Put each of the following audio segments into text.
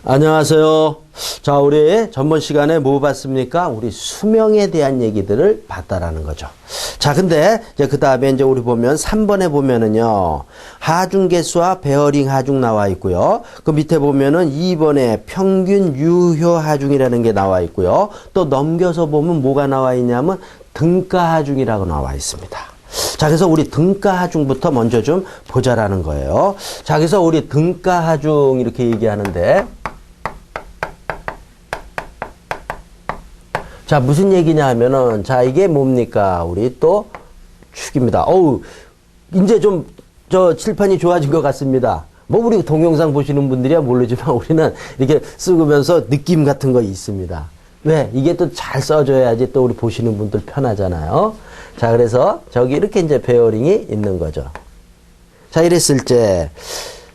안녕하세요. 자, 우리 전번 시간에 뭐 봤습니까? 우리 수명에 대한 얘기들을 봤다라는 거죠. 자, 근데 이제 그 다음에 이제 우리 보면 3번에 보면은요, 하중계수와 베어링 하중 나와 있고요. 그 밑에 보면은 2번에 평균 유효 하중이라는 게 나와 있고요. 또 넘겨서 보면 뭐가 나와 있냐면 등가 하중이라고 나와 있습니다. 자, 그래서 우리 등가 하중부터 먼저 좀 보자라는 거예요. 자, 그래서 우리 등가 하중 이렇게 얘기하는데, 자, 무슨 얘기냐 하면은, 자, 이게 뭡니까? 우리 또 축입니다. 어우, 이제 좀, 칠판이 좋아진 것 같습니다. 뭐, 우리 동영상 보시는 분들이야 모르지만 우리는 이렇게 쓰면서 느낌 같은 거 있습니다. 왜? 이게 또 잘 써줘야지 또 우리 보시는 분들 편하잖아요. 자, 그래서 저기 이렇게 이제 베어링이 있는 거죠. 자, 이랬을 때,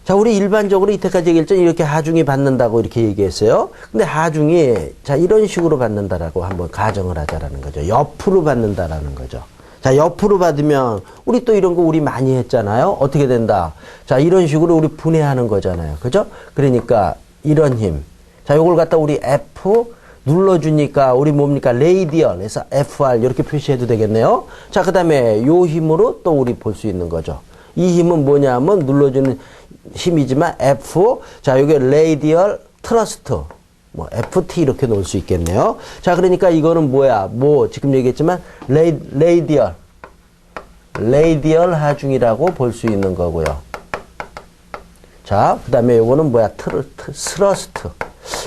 자, 우리 일반적으로 이때까지 얘기했죠. 이렇게 하중이 받는다고 이렇게 얘기했어요. 근데 하중이, 자, 이런 식으로 받는다라고 한번 가정을 하자라는 거죠. 옆으로 받는다라는 거죠. 자, 옆으로 받으면, 우리 또 이런 거 우리 많이 했잖아요. 어떻게 된다? 자, 이런 식으로 우리 분해하는 거잖아요. 그죠? 그러니까, 이런 힘. 자, 요걸 갖다 우리 F 눌러주니까, 우리 뭡니까? 레이디얼. 그래서 FR 이렇게 표시해도 되겠네요. 자, 그 다음에 요 힘으로 또 우리 볼 수 있는 거죠. 이 힘은 뭐냐면 눌러주는 힘이지만 F, 자, 요게 레이디얼 트러스트, 뭐 FT 이렇게 놓을 수 있겠네요. 자, 그러니까 이거는 뭐야? 뭐 지금 얘기했지만 레이디얼 하중이라고 볼 수 있는 거고요. 자, 그 다음에 요거는 뭐야? 트러스트.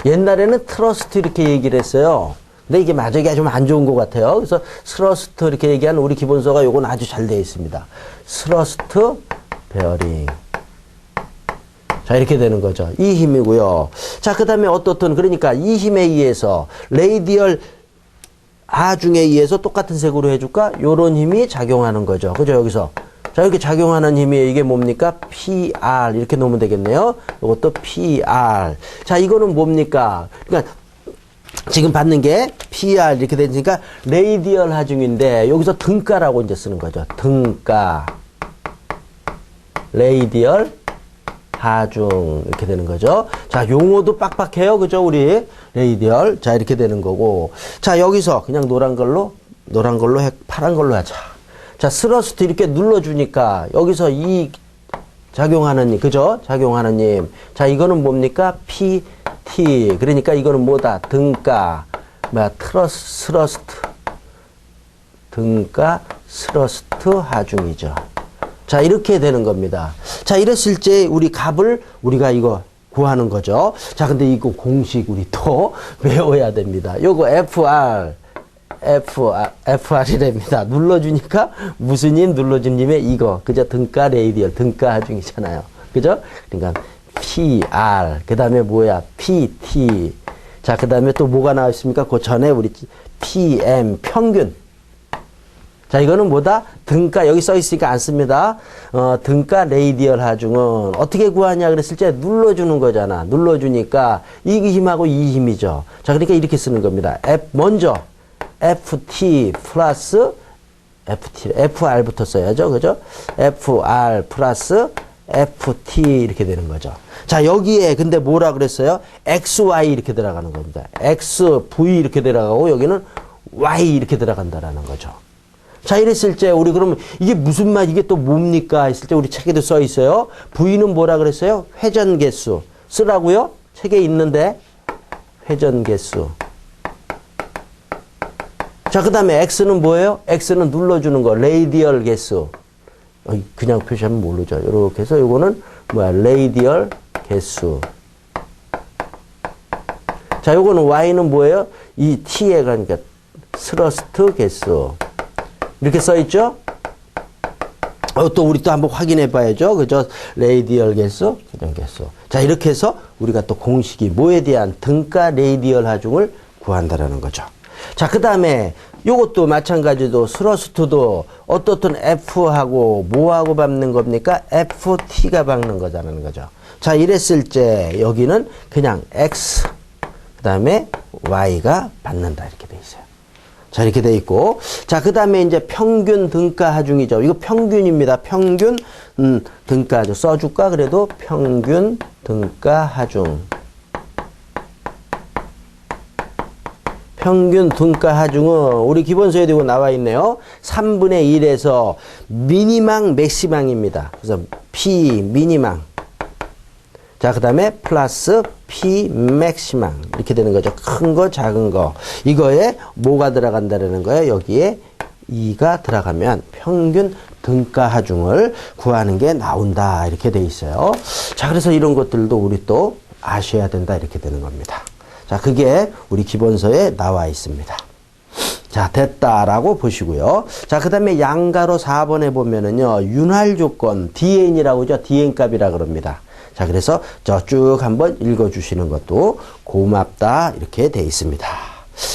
옛날에는 트러스트 이렇게 얘기를 했어요. 근데 이게 맞아, 좀 안 좋은 것 같아요. 그래서 스러스트 이렇게 얘기하는 우리 기본서가 요건 아주 잘 되어 있습니다. 스러스트 베어링. 자, 이렇게 되는 거죠. 이 힘이고요. 자, 그 다음에 어떻든, 그러니까 이 힘에 의해서, 레이디얼 하중에 의해서 똑같은 색으로 해줄까? 요런 힘이 작용하는 거죠. 그죠, 여기서. 자, 이렇게 작용하는 힘이 이게 뭡니까? PR. 이렇게 놓으면 되겠네요. 요것도 PR. 자, 이거는 뭡니까? 그러니까, 지금 받는 게 PR 이렇게 되니까 레이디얼 하중인데, 여기서 등가라고 이제 쓰는 거죠. 등가. 레이디얼 하중 이렇게 되는 거죠. 자, 용어도 빡빡해요. 그죠? 우리 레이디얼. 자, 이렇게 되는 거고. 자, 여기서 그냥 노란 걸로 파란 걸로 하자. 자, 스러스트 이렇게 눌러주니까 여기서 이 작용하는 님, 그죠? 작용하는 님. 자, 이거는 뭡니까? PT. 그러니까 이거는 뭐다? 등가. 뭐야? 스러스트. 등가 스러스트 하중이죠. 자, 이렇게 되는 겁니다. 자, 이랬을 때 우리 값을 우리가 이거 구하는 거죠. 자, 근데 이거 공식 우리 또 외워야 됩니다. 요거 FR이랍니다. 눌러주니까 무슨 힘 눌러준 힘에 이거. 그죠? 등가 레이디얼, 등가 하중이잖아요. 그죠? 그러니까 PR. 그 다음에 뭐야? PT. 자, 그 다음에 또 뭐가 나왔습니까? 그 전에 우리 PM, 평균. 자, 이거는 뭐다? 등가, 여기 써 있으니까 안 씁니다. 등가 레이디얼 하중은 어떻게 구하냐 그랬을 때 눌러주는 거잖아. 눌러주니까 이 힘하고 이 힘이죠. 자, 그러니까 이렇게 쓰는 겁니다. 먼저 FT 플러스 FR부터 써야죠. 그죠? FR 플러스 FT 이렇게 되는 거죠. 자, 여기에 근데 뭐라 그랬어요? XY 이렇게 들어가는 겁니다. X, V 이렇게 들어가고 여기는 Y 이렇게 들어간다라는 거죠. 자, 이랬을 때 우리 그러면 이게 무슨 말, 이게 또 뭡니까 했을 때 우리 책에도 써 있어요. V는 뭐라 그랬어요? 회전 개수. 쓰라고요? 책에 있는데 회전 개수. 자, 그 다음에 X는 뭐예요? X는 눌러주는 거. 레이디얼 개수. 그냥 표시하면 모르죠. 이렇게 해서 이거는 뭐야? 레이디얼 개수. 자, 요거는 Y는 뭐예요? 이 T에 가니까 스러스트 개수. 이렇게 써있죠? 또 우리 또 한번 확인해 봐야죠. 그죠? 레이디얼 개수, 회전 개수. 자, 이렇게 해서 우리가 또 공식이 뭐에 대한 등가 레이디얼 하중을 구한다라는 거죠. 자, 그 다음에 요것도 마찬가지로 스러스트도 어떻든 F하고 뭐하고 밟는 겁니까? FT가 밟는 거라는 거죠. 자, 이랬을 때 여기는 그냥 X, 그 다음에 Y가 받는다 이렇게 돼 있어요. 자, 이렇게 돼 있고. 자, 그 다음에 이제 평균 등가 하중이죠. 이거 평균입니다. 평균, 등가 하중. 써줄까? 그래도 평균 등가 하중. 평균 등가 하중은 우리 기본서에 되고 나와 있네요. 3분의 1에서 미니망 맥시망입니다. 그래서 P 미니망. 자, 그 다음에 플러스 P 맥시망. 이렇게 되는 거죠. 큰 거, 작은 거. 이거에 뭐가 들어간다는 거예요? 여기에 2가 들어가면 평균 등가 하중을 구하는 게 나온다. 이렇게 돼 있어요. 자, 그래서 이런 것들도 우리 또 아셔야 된다. 이렇게 되는 겁니다. 자, 그게 우리 기본서에 나와 있습니다. 자, 됐다라고 보시고요. 자, 그 다음에 양가로 4번에 보면은요, 윤활 조건, DN이라고 하죠. DN 값이라 그럽니다. 자, 그래서 저 쭉 한번 읽어주시는 것도 고맙다. 이렇게 돼 있습니다.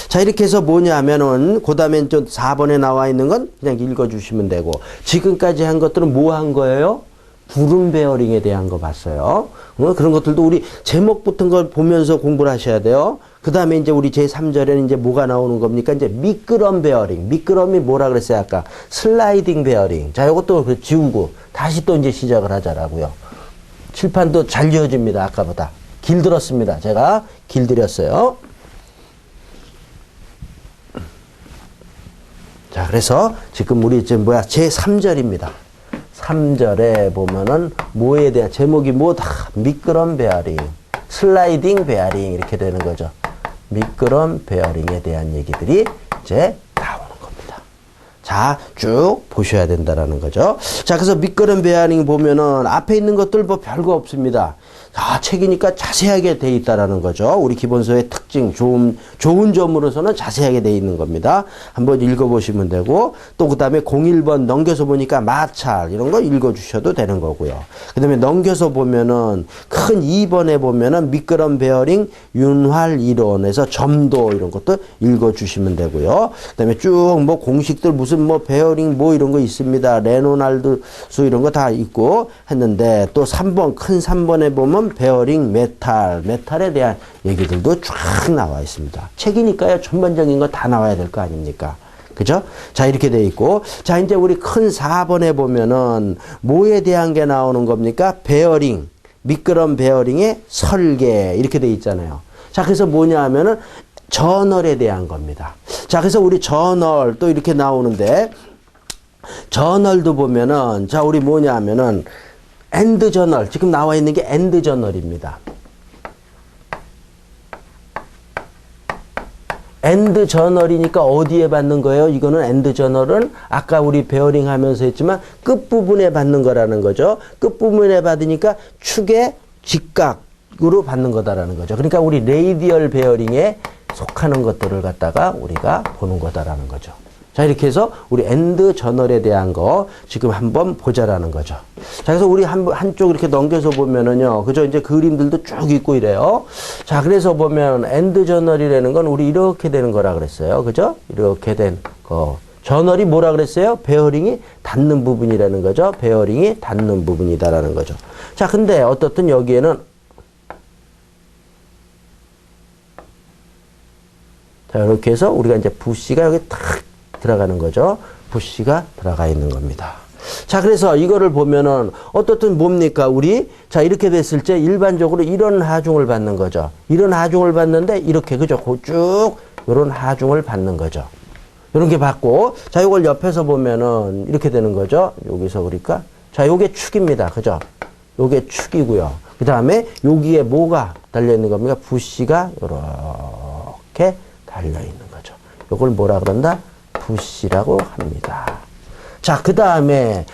자, 이렇게 해서 뭐냐 하면은, 그 다음에 좀 4번에 나와 있는 건 그냥 읽어주시면 되고, 지금까지 한 것들은 뭐 한 거예요? 구름 베어링에 대한 거 봤어요. 그런 것들도 우리 제목 붙은 걸 보면서 공부를 하셔야 돼요. 그 다음에 이제 우리 제3절에는 이제 뭐가 나오는 겁니까? 이제 미끄럼 베어링. 미끄럼이 뭐라 그랬어요? 아까 슬라이딩 베어링. 자, 요것도 지우고 다시 또 이제 시작을 하자라고요. 칠판도 잘 지워집니다. 아까보다. 길들었습니다. 제가 길들였어요. 자, 그래서 지금 우리 지금 제3절입니다. 3절에 보면은 뭐에 대한 제목이 뭐다? 미끄럼 베어링, 슬라이딩 베어링 이렇게 되는 거죠. 미끄럼 베어링에 대한 얘기들이 이제 나오는 겁니다. 자, 쭉 보셔야 된다라는 거죠. 자, 그래서 미끄럼 베어링 보면은 앞에 있는 것들 뭐 별거 없습니다. 자, 책이니까 자세하게 돼 있다라는 거죠. 우리 기본서의 특징, 좋은 점으로서는 자세하게 돼 있는 겁니다. 한번 읽어보시면 되고, 또 그 다음에 01번 넘겨서 보니까 마찰, 이런 거 읽어주셔도 되는 거고요. 그 다음에 넘겨서 보면은, 큰 2번에 보면은 미끄럼 베어링, 윤활 이론에서 점도, 이런 것도 읽어주시면 되고요. 그 다음에 쭉 뭐 공식들 무슨 뭐 베어링 뭐 이런 거 있습니다. 레노날드 수 이런 거 다 있고 했는데, 또 3번, 큰 3번에 보면 베어링 메탈에 대한 얘기들도 쫙 나와 있습니다. 책이니까요, 전반적인 거 다 나와야 될 거 아닙니까? 그죠? 자, 이렇게 돼 있고. 자, 이제 우리 큰 4번에 보면은 뭐에 대한 게 나오는 겁니까? 베어링, 미끄럼 베어링의 설계. 이렇게 돼 있잖아요. 자, 그래서 뭐냐 하면은 저널에 대한 겁니다. 자, 그래서 우리 저널 또 이렇게 나오는데, 저널도 보면은, 자, 우리 뭐냐 하면은, 엔드 저널, 지금 나와 있는 게 엔드 저널입니다. 엔드 저널이니까 어디에 받는 거예요? 이거는 엔드 저널은 아까 우리 베어링 하면서 했지만 끝부분에 받는 거라는 거죠. 끝부분에 받으니까 축의 직각으로 받는 거다라는 거죠. 그러니까 우리 레이디얼 베어링에 속하는 것들을 갖다가 우리가 보는 거다라는 거죠. 자, 이렇게 해서 우리 엔드 저널에 대한 거 지금 한번 보자라는 거죠. 자, 그래서 우리 한쪽 이렇게 넘겨서 보면은요, 그죠? 이제 그림들도 쭉 있고 이래요. 자, 그래서 보면 엔드 저널이라는 건 우리 이렇게 되는 거라 그랬어요. 그죠? 이렇게 된 거. 저널이 뭐라 그랬어요? 베어링이 닿는 부분이라는 거죠. 베어링이 닿는 부분이다라는 거죠. 자, 근데 어떻든 여기에는 자, 이렇게 해서 우리가 이제 부시가 여기 탁 들어가는 거죠. 부시가 들어가 있는 겁니다. 자, 그래서 이거를 보면은 어떻든 뭡니까? 우리 자, 이렇게 됐을 때 일반적으로 이런 하중을 받는 거죠. 이런 하중을 받는데 이렇게 그죠? 쭉 이런 하중을 받는 거죠. 이런 게 받고 자, 이걸 옆에서 보면은 이렇게 되는 거죠. 여기서 그러니까 자, 요게 축입니다. 그죠? 요게 축이고요. 그다음에 여기에 뭐가 달려 있는 겁니까? 부시가 이렇게 달려 있는 거죠. 요걸 뭐라 그런다? 부시라고 합니다. 자, 그 다음에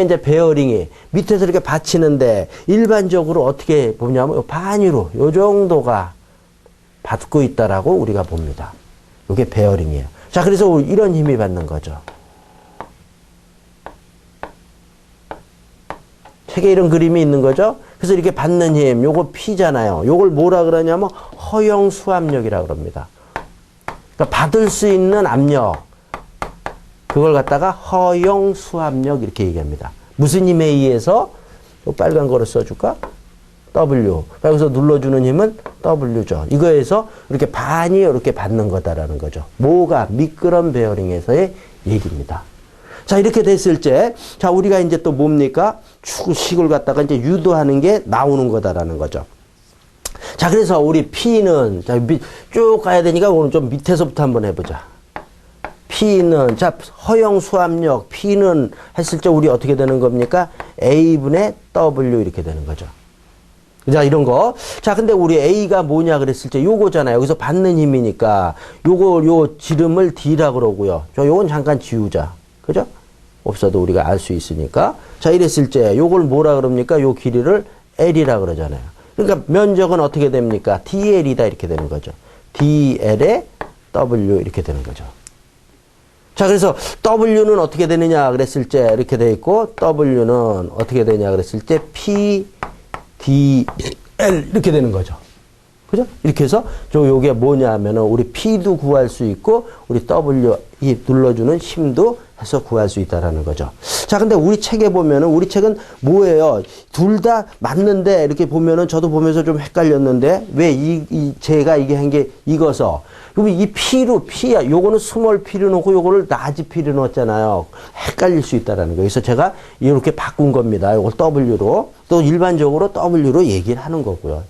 이제 베어링이 밑에서 이렇게 받치는데 일반적으로 어떻게 보냐면 반위로 요 정도가 받고 있다라고 우리가 봅니다. 이게 베어링이에요. 자, 그래서 이런 힘이 받는 거죠. 책에 이런 그림이 있는 거죠. 그래서 이렇게 받는 힘, 요거 P잖아요. 요걸 뭐라 그러냐면 허용 수압력이라 그럽니다. 그러니까 받을 수 있는 압력. 그걸 갖다가 허용 수압력 이렇게 얘기합니다. 무슨 힘에 의해서? 빨간 거를 써줄까? W. 여기서 눌러주는 힘은 W죠. 이거에서 이렇게 반이 이렇게 받는 거다라는 거죠. 뭐가? 미끄럼 베어링에서의 얘기입니다. 자, 이렇게 됐을 때, 자, 우리가 이제 또 뭡니까? 축식을 갖다가 이제 유도하는 게 나오는 거다라는 거죠. 자, 그래서 우리 P는, 자, 쭉 가야 되니까 오늘 좀 밑에서부터 한번 해보자. P는, 자, 허용 수압력 P는 했을 때 우리 어떻게 되는 겁니까? A분의 W 이렇게 되는 거죠. 자, 이런 거. 자, 근데 우리 A가 뭐냐 그랬을 때 요거잖아요. 여기서 받는 힘이니까 요 지름을 D라 그러고요. 요건 잠깐 지우자. 그죠? 없어도 우리가 알 수 있으니까. 자, 이랬을 때 요걸 뭐라 그럽니까? 요 길이를 L이라 그러잖아요. 그러니까 면적은 어떻게 됩니까? DL이다 이렇게 되는 거죠. DL에 W 이렇게 되는 거죠. 자, 그래서 W는 어떻게 되느냐 그랬을 때 이렇게 돼 있고 W는 어떻게 되냐 그랬을 때 P, D, L 이렇게 되는 거죠. 그죠? 이렇게 해서 요게 뭐냐 하면은 우리 P도 구할 수 있고 우리 W 이 눌러주는 힘도 해서 구할 수 있다라는 거죠. 자, 근데 우리 책에 보면은 우리 책은 뭐예요? 둘 다 맞는데 이렇게 보면은 저도 보면서 좀 헷갈렸는데 왜 제가 이게 한 게 익어서 그럼 이 P로 P야. 요거는 스몰 P로 놓고 요거를 라지 P로 넣었잖아요. 헷갈릴 수 있다라는 거예요. 그래서 제가 이렇게 바꾼 겁니다. 요걸 W로 또 일반적으로 W로 얘기를 하는 거고요.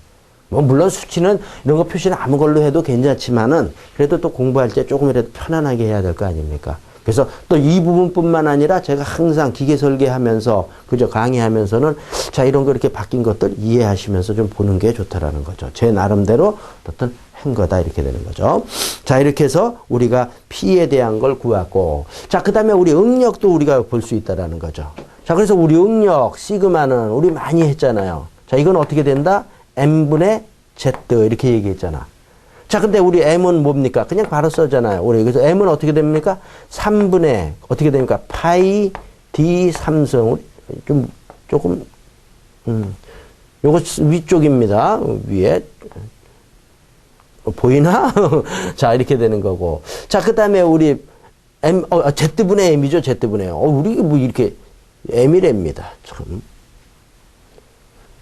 뭐 물론 수치는 이런 거 표시는 아무 걸로 해도 괜찮지만은 그래도 또 공부할 때 조금이라도 편안하게 해야 될 거 아닙니까? 그래서 또 이 부분뿐만 아니라 제가 항상 기계 설계하면서 그저 강의하면서는 자 이런 거 이렇게 바뀐 것들 이해하시면서 좀 보는 게 좋다라는 거죠. 제 나름대로 어떤 한 거다 이렇게 되는 거죠. 자, 이렇게 해서 우리가 P에 대한 걸 구하고 자, 그다음에 우리 응력도 우리가 볼 수 있다라는 거죠. 자, 그래서 우리 응력 시그마는 우리 많이 했잖아요. 자, 이건 어떻게 된다? M분의 Z 이렇게 얘기했잖아. 자, 근데 우리 M은 뭡니까? 그냥 바로 써잖아요. 우리 그래서 M은 어떻게 됩니까? 3분의 어떻게 됩니까? 파이 D 3승. 조금 요거 위쪽입니다. 위에 보이나? 자, 이렇게 되는 거고. 자, 그다음에 우리 M Z분의 M이죠. Z분의 M. 우리 뭐 이렇게 M이랍니다. 참.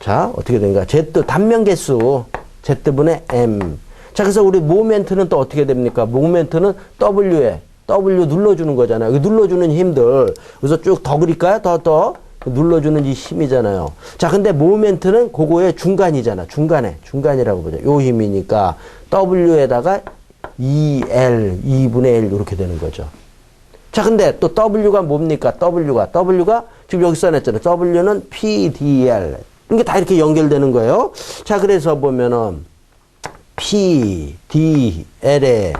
자, 어떻게 된가? Z 단면 개수 Z분의 M. 자, 그래서 우리 모멘트는 또 어떻게 됩니까? 모멘트는 W에 W 눌러주는 거잖아요. 눌러주는 힘들. 그래서 쭉 더 그릴까요? 더 눌러주는 이 힘이잖아요. 자, 근데 모멘트는 그거의 중간이잖아. 중간이라고 보죠. 요 힘이니까 W에다가 2L, 2분의 L 이렇게 되는 거죠. 자, 근데 또 W가 뭡니까? W가 지금 여기 써놨잖아요. W는 PDL. 이게 다 이렇게 연결되는 거예요. 자, 그래서 보면은 P, D, L에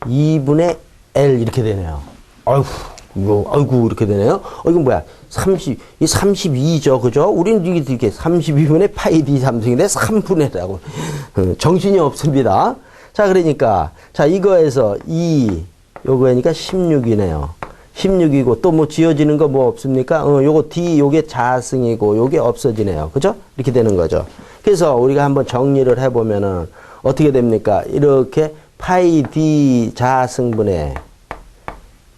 2분의 L 이렇게 되네요. 아이고, 이렇게 되네요. 이건 뭐야? 32죠. 그죠? 우리는 이게 32분의 파이 D 3승인데 3분의라고. 정신이 없습니다. 자, 그러니까. 자, 이거에서 요거니까 16이네요. 16이고 또 뭐 지어지는 거 뭐 없습니까? 요거 D, 요게 자승이고 요게 없어지네요. 그죠? 이렇게 되는 거죠. 그래서 우리가 한번 정리를 해보면은 어떻게 됩니까? 이렇게 파이 D 자승분의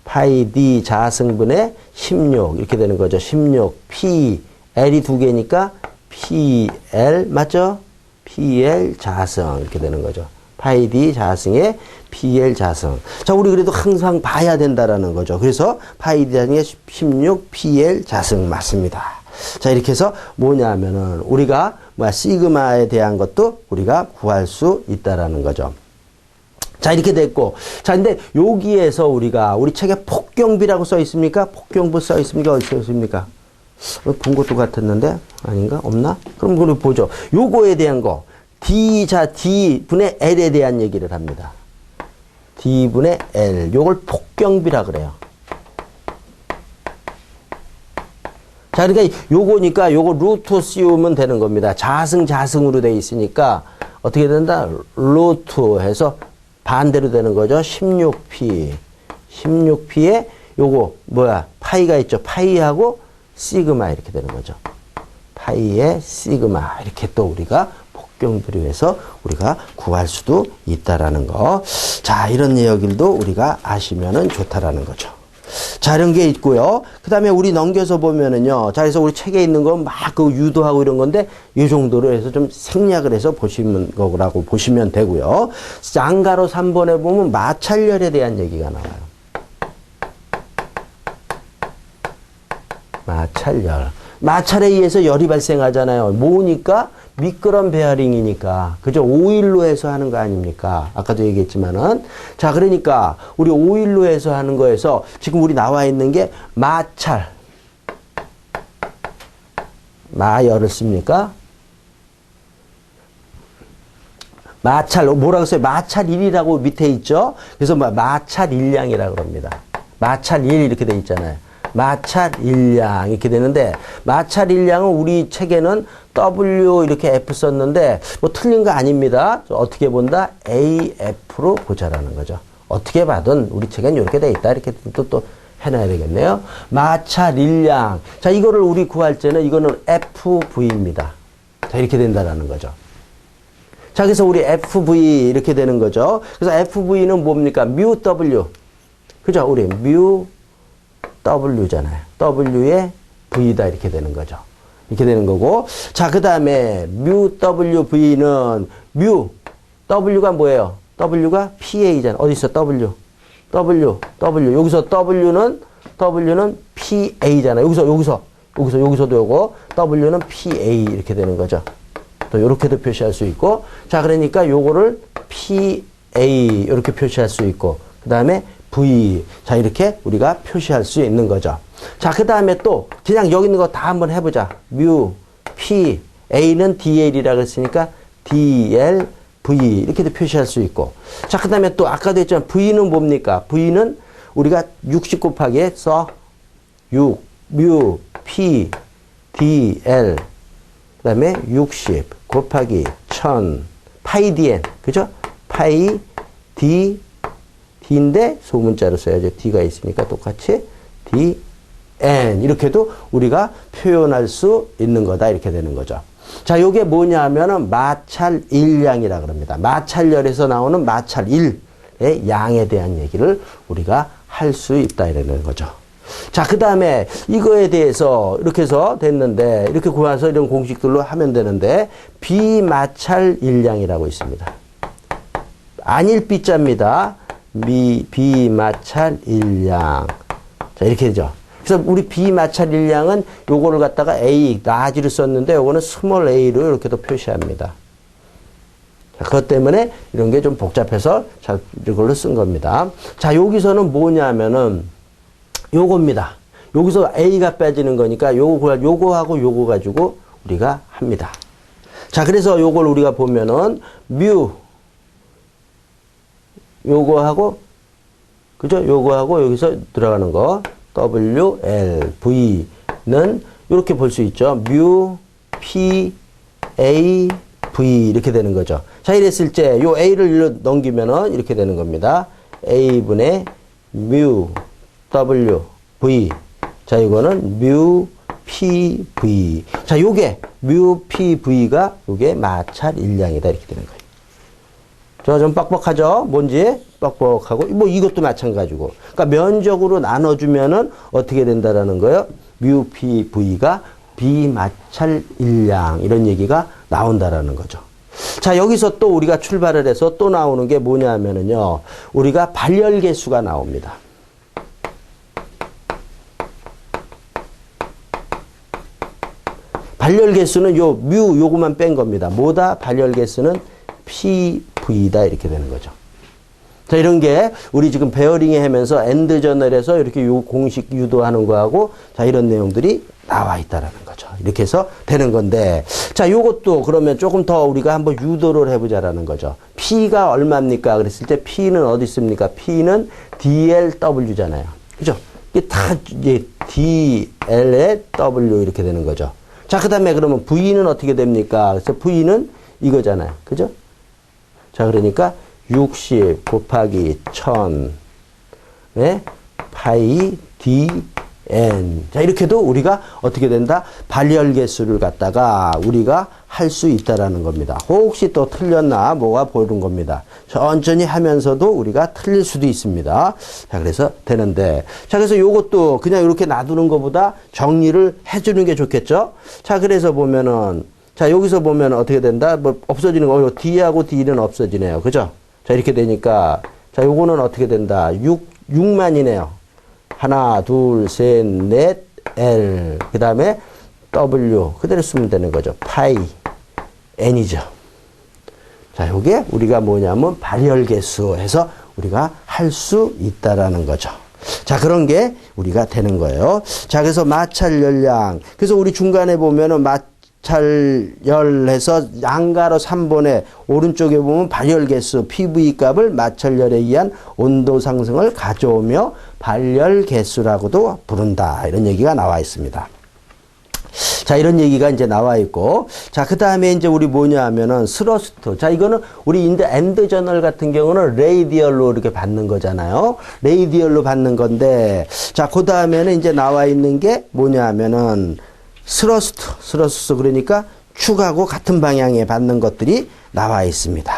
파이 D 자승분의 16 이렇게 되는 거죠. 16 P L이 두 개니까 PL 맞죠? PL 자승 이렇게 되는 거죠. 파이 D 자승의 PL 자승. 자, 우리 그래도 항상 봐야 된다라는 거죠. 그래서 파이 D 자승의 16 PL 자승 맞습니다. 자, 이렇게 해서 뭐냐 하면은 우리가 시그마에 대한 것도 우리가 구할 수 있다라는 거죠. 자, 이렇게 됐고. 자, 근데 여기에서 우리 책에 폭경비라고 써 있습니까? 폭경부 써 있습니까? 어디 써 있습니까? 본 것도 같았는데 아닌가? 없나? 그럼 우리 보죠. 요거에 대한 거. D분의 L에 대한 얘기를 합니다. D분의 L. 요걸 폭경비라 그래요. 자, 그러니까 요거니까 요거 루트 씌우면 되는 겁니다. 자승으로 돼 있으니까 어떻게 된다? 루트 해서 반대로 되는 거죠. 16P에 요거 파이가 있죠. 파이하고 시그마 이렇게 되는 거죠. 파이에 시그마 이렇게 또 우리가 폭경비로 해서 우리가 구할 수도 있다라는 거. 자, 이런 내용들도 우리가 아시면은 좋다라는 거죠. 자, 이런 게 있고요. 그 다음에 우리 넘겨서 보면은요. 자, 그래서 우리 책에 있는 건 막 그 유도하고 이런 건데, 이 정도로 해서 좀 생략을 해서 보시면 거라고 보시면 되고요. 양가로 3번에 보면 마찰열에 대한 얘기가 나와요. 마찰열. 마찰에 의해서 열이 발생하잖아요. 모으니까 미끄럼 베어링이니까. 그죠? 오일로 해서 하는 거 아닙니까? 아까도 얘기했지만은. 자, 그러니까 우리 오일로 해서 하는 거에서 지금 우리 나와 있는 게 마찰. 마열을 씁니까? 마찰, 뭐라고 써요? 마찰 1이라고 밑에 있죠? 그래서 마찰 1량이라고 그럽니다. 마찰 1 이렇게 돼 있잖아요. 마찰 1량 이렇게 되는데, 마찰 1량은 우리 책에는 W 이렇게 F 썼는데, 뭐 틀린 거 아닙니다. 어떻게 본다? AF로 보자라는 거죠. 어떻게 봐든 우리 책엔 이렇게 돼 있다. 이렇게 또 해놔야 되겠네요. 마찰 1량. 자, 이거를 우리 구할 때는 이거는 FV입니다. 자, 이렇게 된다라는 거죠. 자, 그래서 우리 FV 이렇게 되는 거죠. 그래서 FV는 뭡니까? 뮤 W. 그죠? 우리 뮤 W잖아요. W의 V다 이렇게 되는 거죠. 이렇게 되는 거고. 자, 그 다음에 뮤 WV는 뮤 W가 뭐예요? W가 PA잖아. 어디 있어? W. 여기서 W는 PA잖아. 여기서도 요거 W는 PA 이렇게 되는 거죠. 또 요렇게도 표시할 수 있고. 자, 그러니까 요거를 PA 이렇게 표시할 수 있고. 그 다음에 V. 자, 이렇게 우리가 표시할 수 있는 거죠. 자, 그 다음에 또 그냥 여기 있는 거 다 한번 해보자. 뮤, P, A는 DL이라고 했으니까 DL, V 이렇게도 표시할 수 있고. 자, 그 다음에 또 아까도 했지만 V는 뭡니까? V는 우리가 60 곱하기 써 6, 뮤, P, DL 그 다음에 60 곱하기 1000 파이 DN. 그죠? 파이 D D인데 소문자로 써야죠. D가 있으니까 똑같이 DN 이렇게도 우리가 표현할 수 있는 거다 이렇게 되는 거죠. 자, 요게 뭐냐 하면은 마찰 1량이라 그럽니다. 마찰열에서 나오는 마찰 1의 양에 대한 얘기를 우리가 할 수 있다 이러는 거죠. 자, 그 다음에 이거에 대해서 이렇게 해서 됐는데 이렇게 구해서 이런 공식들로 하면 되는데 비마찰 1량이라고 있습니다. 안일 B자입니다. 비마찰 1량. 자, 이렇게 되죠. 그래서 우리 비마찰 1량은 요거를 갖다가 A, 라지를 썼는데 요거는 스몰 a로 이렇게도 표시합니다. 자, 그것 때문에 이런 게 좀 복잡해서 자, 이걸로 쓴 겁니다. 자, 여기서는 뭐냐면은 요겁니다. 여기서 A가 빠지는 거니까 요거하고 요거 가지고 우리가 합니다. 자, 그래서 요걸 우리가 보면은 뮤 요거하고 그죠? 요거하고 여기서 들어가는 거 W, L, V는 이렇게 볼 수 있죠. 뮤, P, A, V 이렇게 되는 거죠. 자, 이랬을 때 요 A를 일로 넘기면은 이렇게 되는 겁니다. A분의 뮤, W, V. 자, 이거는 뮤, P, V. 자, 요게 뮤, P, V가 요게 마찰 1량이다 이렇게 되는 거예요. 좀 뻑뻑하죠? 뭔지 뻑뻑하고 뭐 이것도 마찬가지고. 그러니까 면적으로 나눠주면은 어떻게 된다라는 거예요? 뮤, P, V가 비마찰 1량 이런 얘기가 나온다라는 거죠. 자, 여기서 또 우리가 출발을 해서 또 나오는 게 뭐냐면은요. 우리가 발열 개수가 나옵니다. 발열 개수는 요 뮤 요거만 뺀 겁니다. 뭐다? 발열 개수는 PV다 이렇게 되는 거죠. 자, 이런 게 우리 지금 베어링에 하면서 엔드 저널에서 이렇게 요 공식 유도하는 거하고 자, 이런 내용들이 나와 있다라는 거죠. 이렇게 해서 되는 건데 자, 요것도 그러면 조금 더 우리가 한번 유도를 해보자라는 거죠. P가 얼마입니까? 그랬을 때 P는 어디 있습니까? P는 DLW잖아요. 그죠? 이게 다 이제 DL의 W 이렇게 되는 거죠. 자, 그 다음에 그러면 V는 어떻게 됩니까? 그래서 V는 이거잖아요. 그죠? 자, 그러니까 60 곱하기 1000 파이 DN. 자, 이렇게도 우리가 어떻게 된다? 발열 개수를 갖다가 우리가 할 수 있다라는 겁니다. 혹시 또 틀렸나 뭐가 보이는 겁니다. 천천히 하면서도 우리가 틀릴 수도 있습니다. 자, 그래서 되는데. 자, 그래서 요것도 그냥 이렇게 놔두는 것보다 정리를 해주는 게 좋겠죠? 자, 그래서 보면은 자, 여기서 보면 어떻게 된다? 뭐 없어지는 거. D하고 D는 없어지네요. 그죠? 자, 이렇게 되니까 자, 요거는 어떻게 된다? 6만이네요. 하나, 둘, 셋, 넷, L. 그 다음에 W. 그대로 쓰면 되는 거죠. 파이 n이죠. 자, 요게 우리가 뭐냐면 발열 개수 해서 우리가 할 수 있다라는 거죠. 자, 그런 게 우리가 되는 거예요. 자, 그래서 마찰 열량. 그래서 우리 중간에 보면은 마찰열해서 양가로 3번에 오른쪽에 보면 발열 개수 PV 값을 마찰열에 의한 온도 상승을 가져오며 발열 개수라고도 부른다. 이런 얘기가 나와 있습니다. 자, 이런 얘기가 이제 나와 있고, 자, 그 다음에 이제 우리 뭐냐 하면은 스러스트. 자, 이거는 우리 엔드 저널 같은 경우는 레이디얼로 이렇게 받는 거잖아요. 레이디얼로 받는 건데, 자, 그 다음에는 이제 나와 있는 게 뭐냐 하면은 스러스트. 그러니까 축하고 같은 방향에 받는 것들이 나와 있습니다.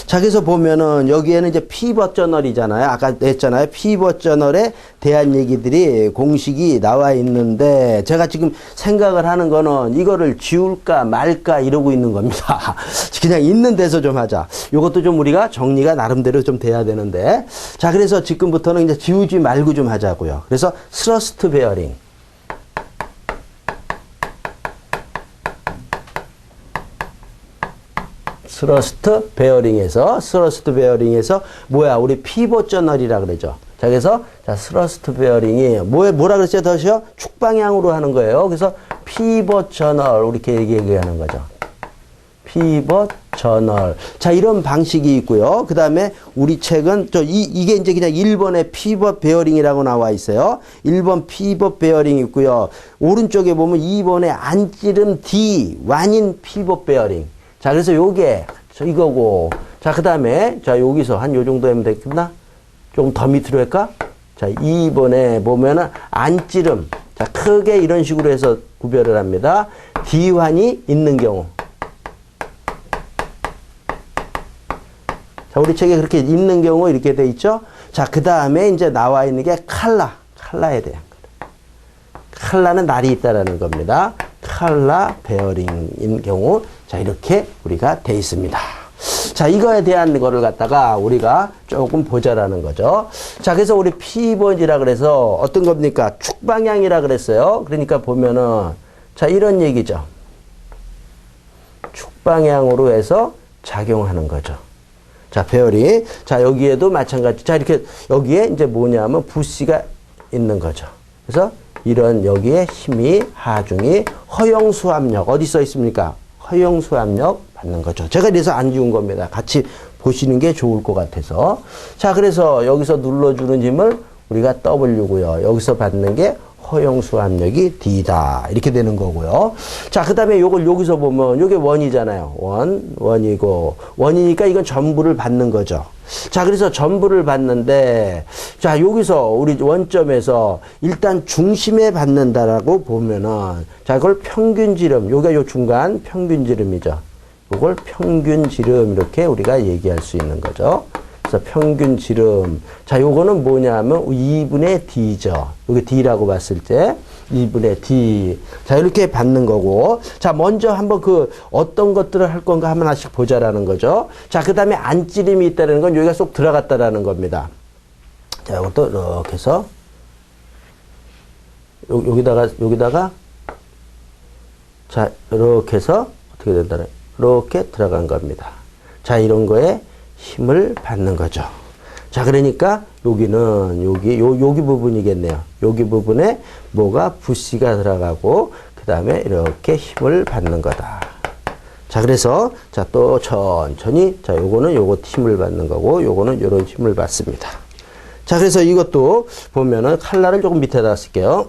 자, 그래서 보면은 여기에는 이제 피벗 저널이잖아요. 아까 냈잖아요. 피벗 저널에 대한 얘기들이 공식이 나와 있는데 제가 지금 생각을 하는 거는 이거를 지울까 말까 이러고 있는 겁니다. 그냥 있는 데서 좀 하자. 요것도 좀 우리가 정리가 나름대로 좀 돼야 되는데. 자, 그래서 지금부터는 이제 지우지 말고 좀 하자고요. 그래서 스러스트 베어링. 스러스트 베어링에서 뭐야? 우리 피벗 저널이라 그러죠. 자, 그래서 자, 스러스트 베어링이 뭐라 그랬죠? 더시요? 축방향으로 하는 거예요. 그래서 피벗 저널 이렇게 얘기하는 거죠. 피벗 저널. 자, 이런 방식이 있고요. 그다음에 우리 책은 이게 이제 그냥 1번에 피벗 베어링이라고 나와 있어요. 1번 피벗 베어링 있고요. 오른쪽에 보면 2번에 안찌름 D 완인 피벗 베어링. 자, 그래서 요게 이거고. 자, 그다음에 자, 여기서 한 요 정도 하면 되겠나? 조금 더 밑으로 할까? 자, 2번에 보면은 안찌름. 자, 크게 이런 식으로 해서 구별을 합니다. D환이 있는 경우. 자, 우리 책에 그렇게 있는 경우 이렇게 돼 있죠? 자, 그다음에 이제 나와 있는 게 칼라에 대한 거다. 칼라는 날이 있다라는 겁니다. 칼라 베어링인 경우. 자, 이렇게 우리가 돼 있습니다. 자, 이거에 대한 거를 갖다가 우리가 조금 보자라는 거죠. 자, 그래서 우리 피벗이라 그래서 어떤 겁니까? 축방향이라 그랬어요. 그러니까 보면은 자, 이런 얘기죠. 축방향으로 해서 작용하는 거죠. 자, 베어링. 자, 여기에도 마찬가지. 자, 이렇게 여기에 이제 뭐냐면 부씨가 있는 거죠. 그래서 이런 여기에 힘이 하중이 허용수압력 어디 써 있습니까? 허용수압력 받는 거죠. 제가 그래서 안 지운 겁니다. 같이 보시는 게 좋을 것 같아서. 자, 그래서 여기서 눌러주는 힘을 우리가 W고요. 여기서 받는 게 허용수압력이 D다. 이렇게 되는 거고요. 자, 그 다음에 요걸 여기서 보면 요게 원이잖아요. 원이고. 원이니까 이건 전부를 받는 거죠. 자, 그래서 전부를 받는데, 자, 여기서 우리 원점에서 일단 중심에 받는다라고 보면은, 자, 그걸 평균지름, 여기가 요 중간 평균지름이죠. 이걸 평균지름 이렇게 우리가 얘기할 수 있는 거죠. 그래서 평균지름. 자, 요거는 뭐냐면 2분의 D죠. 여기 D라고 봤을 때 2분의 D. 자, 이렇게 받는 거고. 자, 먼저 한번 어떤 것들을 할 건가 하나씩 보자라는 거죠. 자, 그 다음에 안찌림이 있다는 건 여기가 쏙 들어갔다라는 겁니다. 자, 이것도 이렇게 해서 여기다가 자, 이렇게 해서 어떻게 된다는 이렇게 들어간 겁니다. 자, 이런 거에 힘을 받는 거죠. 자, 그러니까 여기는 여기 부분이겠네요. 여기 부분에 뭐가 부씨가 들어가고 그 다음에 이렇게 힘을 받는 거다. 자, 그래서 자, 또 천천히 자, 요거는 힘을 받는 거고 요거는 요런 힘을 받습니다. 자, 그래서 이것도 보면은 칼라를 조금 밑에다 쓸게요.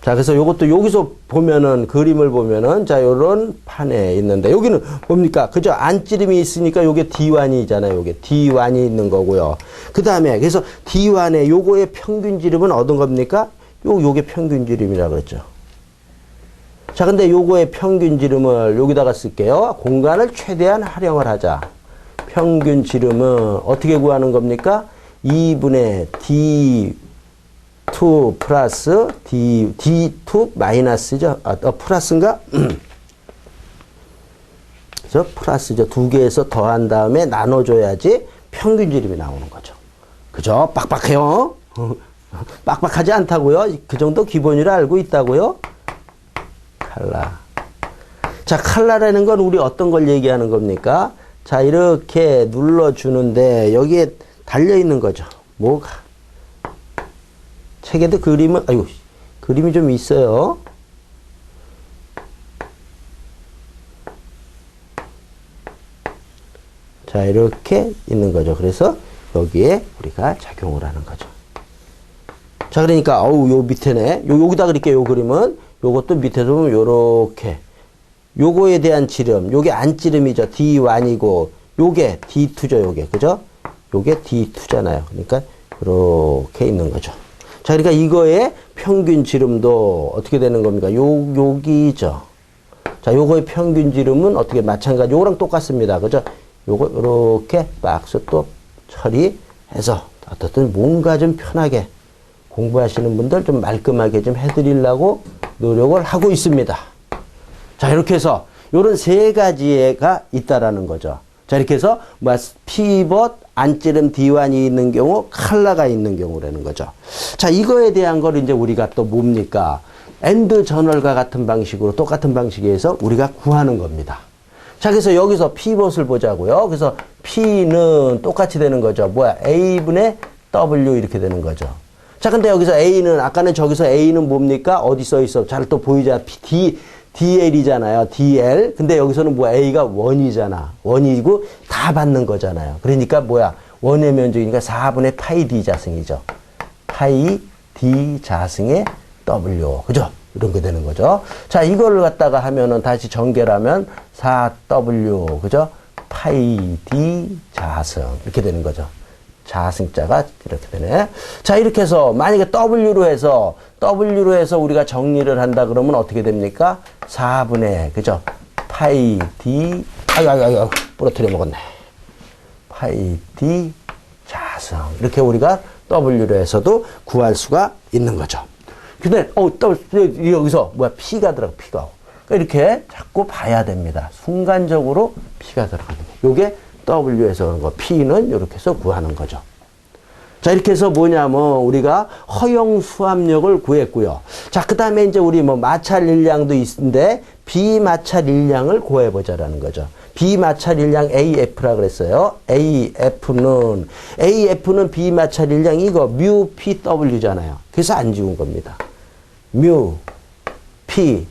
자, 그래서 요것도 여기서 보면은 그림을 보면은 자, 요런 판에 있는데 여기는 뭡니까? 그죠? 안찌림이 있으니까 요게 D1이잖아요. 요게 D1이 있는 거고요. 그다음에 그래서 D1에 요거의 평균지름은 어떤 겁니까? 요게 평균지름이라고 그랬죠. 자, 근데 요거의 평균지름을 여기다가 쓸게요. 공간을 최대한 활용을 하자. 평균지름은 어떻게 구하는 겁니까? 2분의 D2 플러스 D2 마이너스죠. 플러스인가? 그죠? 플러스죠. 두 개에서 더한 다음에 나눠줘야지 평균지름이 나오는 거죠. 그죠? 빡빡해요. 빡빡하지 않다고요? 그 정도 기본으로 알고 있다고요? 칼라. 자, 칼라라는 건 우리 어떤 걸 얘기하는 겁니까? 자, 이렇게 눌러주는데 여기에 달려있는 거죠. 뭐가? 책에도 그림은, 아이고, 그림이 좀 있어요. 자, 이렇게 있는 거죠. 그래서 여기에 우리가 작용을 하는 거죠. 자, 그러니까, 요 밑에네. 여기다 그릴게요, 요 그림은. 요것도 밑에서 보면 요렇게. 요거에 대한 지름. 요게 안지름이죠. D1이고, 요게 D2죠, 요게. 그죠? 요게 D2잖아요. 그러니까, 요렇게 있는 거죠. 자, 그러니까 이거의 평균 지름도 어떻게 되는 겁니까? 여기죠. 자, 요거의 평균 지름은 어떻게 마찬가지. 요거랑 똑같습니다. 그죠? 요거, 요렇게 박스 또 처리해서, 어떻든 뭔가 좀 편하게 공부하시는 분들 좀 말끔하게 좀 해드리려고 노력을 하고 있습니다. 자, 이렇게 해서 요런 세 가지가 있다라는 거죠. 자, 이렇게 해서 피벗, 안찌름 D1이 있는 경우, 칼라가 있는 경우라는 거죠. 자, 이거에 대한 걸 이제 우리가 또 뭡니까? 엔드 저널과 같은 방식으로 똑같은 방식에서 우리가 구하는 겁니다. 자, 그래서 여기서 피벗을 보자고요. 그래서 P는 똑같이 되는 거죠. 뭐야? A분의 W 이렇게 되는 거죠. 자, 근데 여기서 A는, 아까는 저기서 A는 뭡니까? 어디 써 있어? 잘 또 보이잖아. DL이잖아요. DL. 근데 여기서는 뭐 A가 1이잖아. 1이고 다 받는 거잖아요. 그러니까 뭐야? 원의 면적이니까 4분의 파이 D 자승이죠. 파이 D 자승의 W. 그죠? 이런 게 되는 거죠. 자, 이걸 갖다가 하면은 다시 전개하면 4W. 그죠? 파이 D 자승. 이렇게 되는 거죠. 자승자가 이렇게 되네. 자, 이렇게 해서 만약에 W로 해서 우리가 정리를 한다 그러면 어떻게 됩니까? 4분의, 그죠? 파이 D, 아유, 부러뜨려 먹었네. 파이 D 자승. 이렇게 우리가 W로 해서도 구할 수가 있는 거죠. 근데, 여기서, 뭐야, P가 들어가, P가. 그러니까 이렇게 자꾸 봐야 됩니다. 순간적으로 P가 들어가는 거. 요게 W에서 그런 거. P는 이렇게 해서 구하는 거죠. 자, 이렇게 해서 뭐냐면, 우리가 허용 수압력을 구했고요. 자, 그 다음에 이제 우리 마찰 일량도 있는데, 비마찰 일량을 구해보자라는 거죠. 비마찰 일량 AF라 그랬어요. AF는 비마찰 일량 이거, 뮤 PW잖아요. 그래서 안 지운 겁니다. 뮤 P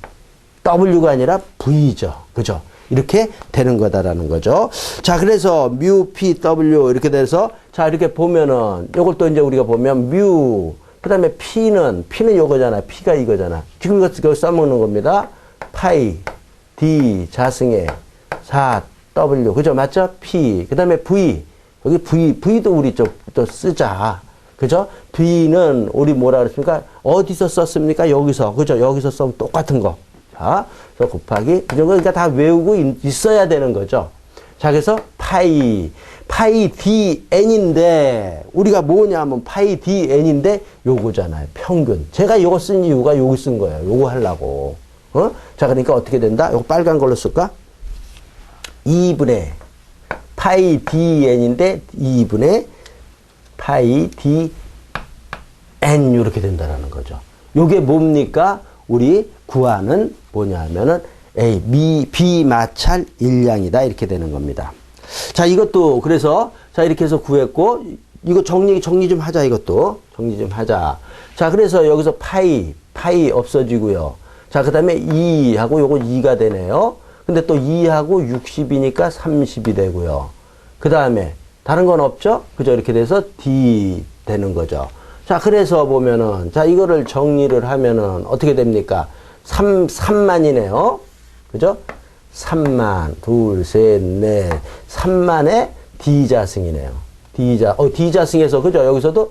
W가 아니라 V죠. 그죠? 이렇게 되는 거다라는 거죠. 자, 그래서 뮤 P W 이렇게 돼서 자, 이렇게 보면은 요걸 또 이제 우리가 보면 뮤 그다음에 P는 요거잖아. P가 이거잖아. 지금 이거 써먹는 겁니다. 파이 D 자승의 4W 그죠? 맞죠? P 그다음에 V 여기 V도 우리 또 쓰자. 그죠? V는 우리 뭐라 그랬습니까? 어디서 썼습니까? 여기서. 그죠? 여기서 쓰면 똑같은 거. 자, 그래서 곱하기, 그러니까 다 외우고 있어야 되는 거죠. 자, 그래서 파이 dn인데, 우리가 뭐냐면 파이 dn인데, 요거잖아요. 평균. 제가 요거 쓴 이유가 요거 쓴 거예요. 요거 하려고. 자, 그러니까 어떻게 된다? 요거 빨간 걸로 쓸까? 2분의 파이 dn인데, 2분의 파이 dn, 이렇게 된다라는 거죠. 요게 뭡니까? 우리 구하는 뭐냐면은 비마찰 일량이다. 이렇게 되는 겁니다. 자, 이것도 그래서 자, 이렇게 해서 구했고 이거 정리 좀 하자. 이것도 정리 좀 하자. 자, 그래서 여기서 파이 없어지고요. 자, 그다음에 2하고 요거 2가 되네요. 근데 또 2하고 60이니까 30이 되고요. 그다음에 다른 건 없죠? 그죠? 이렇게 돼서 D 되는 거죠. 자, 그래서 보면은, 자, 이거를 정리를 하면은 어떻게 됩니까? 3만이네요. 그죠? 3만, 둘, 셋, 넷, 3만의 D자승이네요. D자승에서, 그죠? 여기서도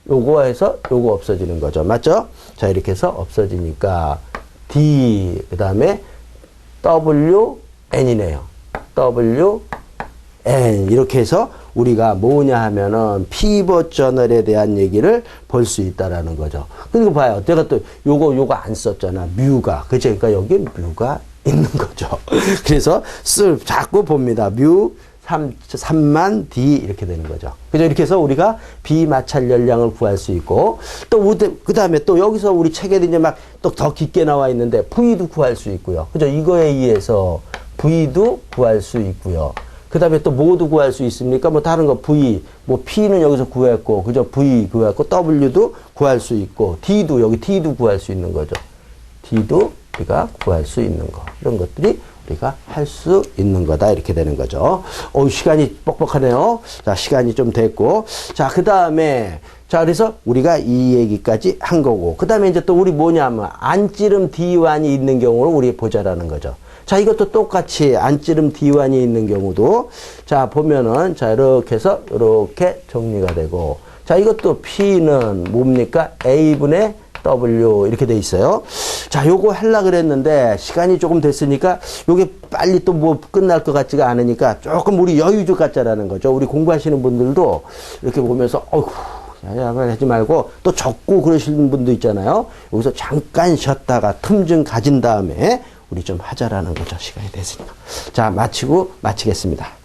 요거 해서 요거 없어지는 거죠. 맞죠? 자, 이렇게 해서 없어지니까 D, 그 다음에 WN이네요. WN. 이렇게 해서 우리가 뭐냐 하면은 피벗 저널에 대한 얘기를 볼 수 있다라는 거죠. 그리고 봐요. 내가 또 요거 안 썼잖아. 뮤가. 그죠? 그러니까 여기 뮤가 있는 거죠. 그래서 자꾸 봅니다. 뮤 3만 D 이렇게 되는 거죠. 그죠? 이렇게 해서 우리가 비마찰 열량을 구할 수 있고, 또 그 다음에 또 여기서 우리 책에도 이제 막 또 더 깊게 나와 있는데 V도 구할 수 있고요. 그죠? 이거에 의해서 V도 구할 수 있고요. 그 다음에 또 뭐도 구할 수 있습니까? 뭐 다른 거 V, 뭐 P는 여기서 구했고, 그죠? V 구했고, W도 구할 수 있고, D도 여기 D도 구할 수 있는 거죠. D도 우리가 구할 수 있는 거. 이런 것들이 우리가 할 수 있는 거다. 이렇게 되는 거죠. 시간이 뻑뻑하네요. 자, 시간이 좀 됐고. 자, 그 다음에, 자, 그래서 우리가 이 얘기까지 한 거고. 그 다음에 이제 또 우리 뭐냐면, 안찌름 D1이 있는 경우를 우리 보자라는 거죠. 자, 이것도 똑같이 안찌름 D1이 있는 경우도, 자, 보면은, 자, 이렇게 해서, 이렇게 정리가 되고. 자, 이것도 P는 뭡니까? A분의 W 이렇게 돼 있어요. 자, 요거 하려고 그랬는데 시간이 조금 됐으니까 요게 빨리 또 뭐 끝날 것 같지가 않으니까 조금 우리 여유좀 갖자라는 거죠. 우리 공부하시는 분들도 이렇게 보면서 어휴 하지 말고 또 적고 그러시는 분도 있잖아요. 여기서 잠깐 쉬었다가 틈 좀 가진 다음에 우리 좀 하자라는 거죠. 시간이 됐으니까. 자, 마치겠습니다.